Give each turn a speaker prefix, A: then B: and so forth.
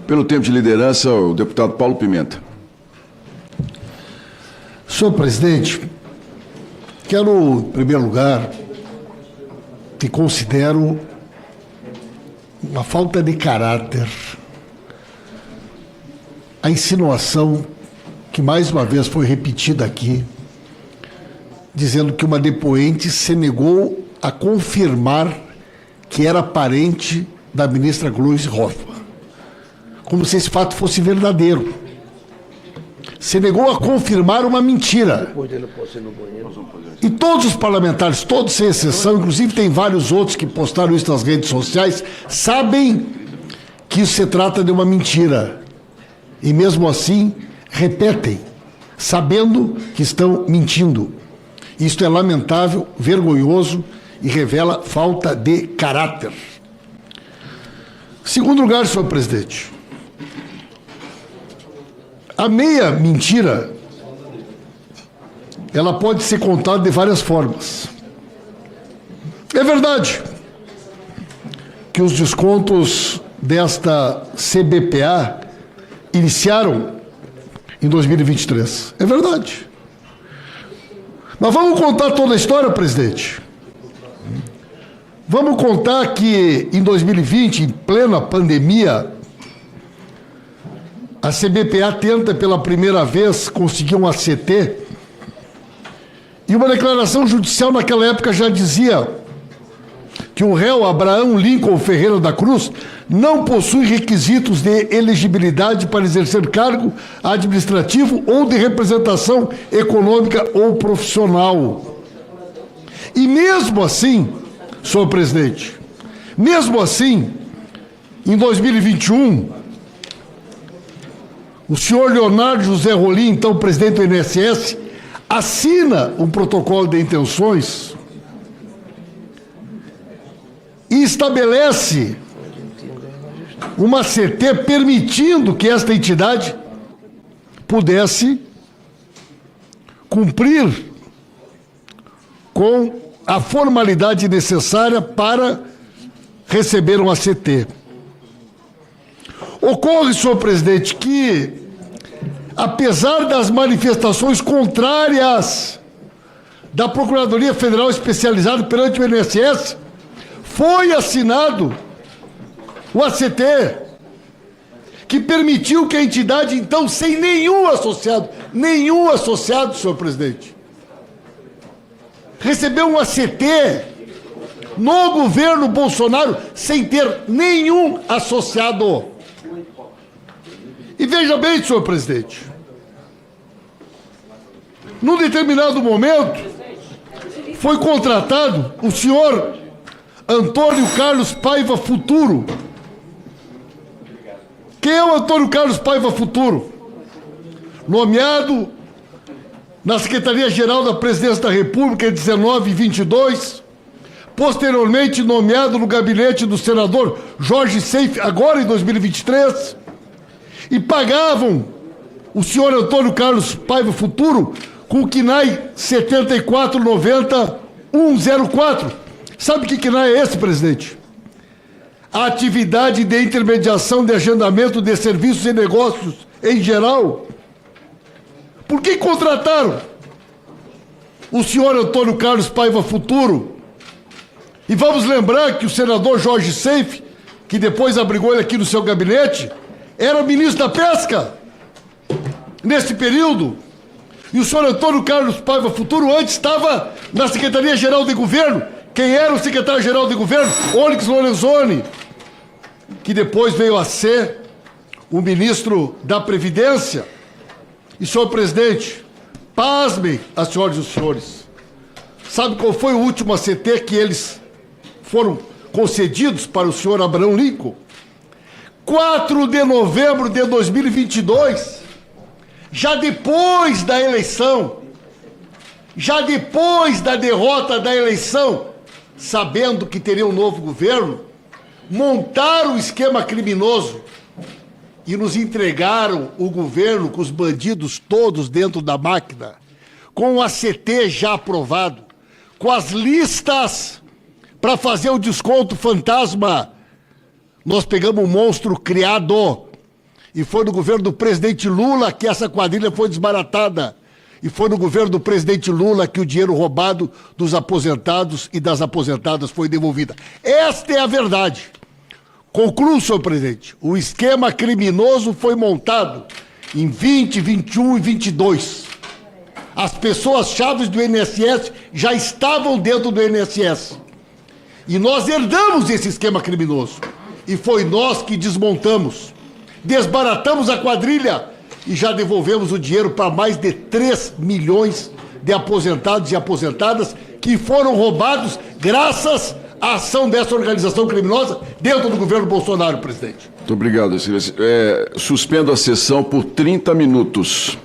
A: Pelo tempo de liderança, o deputado Paulo Pimenta.
B: Senhor presidente, quero, em primeiro lugar, que considero uma falta de caráter a insinuação que mais uma vez foi repetida aqui, dizendo que uma depoente se negou a confirmar que era parente da ministra Gleisi Hoffmann, como se esse fato fosse verdadeiro. Se negou a confirmar uma mentira. E todos os parlamentares, todos sem exceção, inclusive tem vários outros que postaram isso nas redes sociais, sabem que isso se trata de uma mentira. E mesmo assim, repetem, sabendo que estão mentindo. Isto é lamentável, vergonhoso e revela falta de caráter. Segundo lugar, senhor presidente, a meia mentira, ela pode ser contada de várias formas. É verdade que os descontos desta CBPA iniciaram em 2023. É verdade. Mas vamos contar toda a história, presidente. Vamos contar que em 2020, em plena pandemia, a CBPA tenta pela primeira vez conseguir um ACT, e uma declaração judicial naquela época já dizia que o réu Abraão Lincoln Ferreira da Cruz não possui requisitos de elegibilidade para exercer cargo administrativo ou de representação econômica ou profissional. E mesmo assim, senhor presidente, mesmo assim, em 2021, o senhor Leonardo José Rolim, então presidente do INSS, assina um protocolo de intenções e estabelece uma CT permitindo que esta entidade pudesse cumprir com a formalidade necessária para receber um ACT. Ocorre, senhor presidente, que, apesar das manifestações contrárias da Procuradoria Federal Especializada perante o INSS, foi assinado o ACT, que permitiu que a entidade, então, sem nenhum associado, senhor presidente, recebeu um ACT no governo Bolsonaro sem ter nenhum associado. E veja bem, senhor presidente, num determinado momento, foi contratado o senhor Antônio Carlos Paiva Futuro. Quem é o Antônio Carlos Paiva Futuro? Nomeado na Secretaria-Geral da Presidência da República em 19 e 22, posteriormente nomeado no gabinete do senador Jorge Seif, agora em 2023, e pagavam o senhor Antônio Carlos Paiva Futuro com o CNAE 7490-104. Sabe que CNAE é esse, presidente? A atividade de intermediação de agendamento de serviços e negócios em geral. Por que contrataram o senhor Antônio Carlos Paiva Futuro? E vamos lembrar que o senador Jorge Seif, que depois abrigou ele aqui no seu gabinete, era ministro da Pesca nesse período. E o senhor Antônio Carlos Paiva Futuro antes estava na Secretaria-Geral de Governo. Quem era o secretário-geral de governo? Onyx Lorenzoni, que depois veio a ser o ministro da Previdência. E, senhor presidente, pasmem as senhoras e os senhores. Sabe qual foi o último ACT que eles foram concedidos para o senhor Abraão Lincoln? 4 de novembro de 2022, já depois da eleição, já depois da derrota da eleição, sabendo que teria um novo governo, montaram um esquema criminoso e nos entregaram o governo com os bandidos todos dentro da máquina, com o ACT já aprovado, com as listas para fazer o desconto fantasma. Nós pegamos um monstro criado E foi no governo do presidente Lula que essa quadrilha foi desbaratada. E foi no governo do presidente Lula que o dinheiro roubado dos aposentados e das aposentadas foi devolvido. Esta é a verdade. Concluo, senhor presidente. O esquema criminoso foi montado em 20, 21 e 22. As pessoas chaves do INSS já estavam dentro do INSS. E nós herdamos esse esquema criminoso. E foi nós que desmontamos. Desbaratamos a quadrilha e já devolvemos o dinheiro para mais de 3 milhões de aposentados e aposentadas que foram roubados graças à ação dessa organização criminosa dentro do governo Bolsonaro, presidente.
A: Muito obrigado, excelência. Suspendo a sessão por 30 minutos.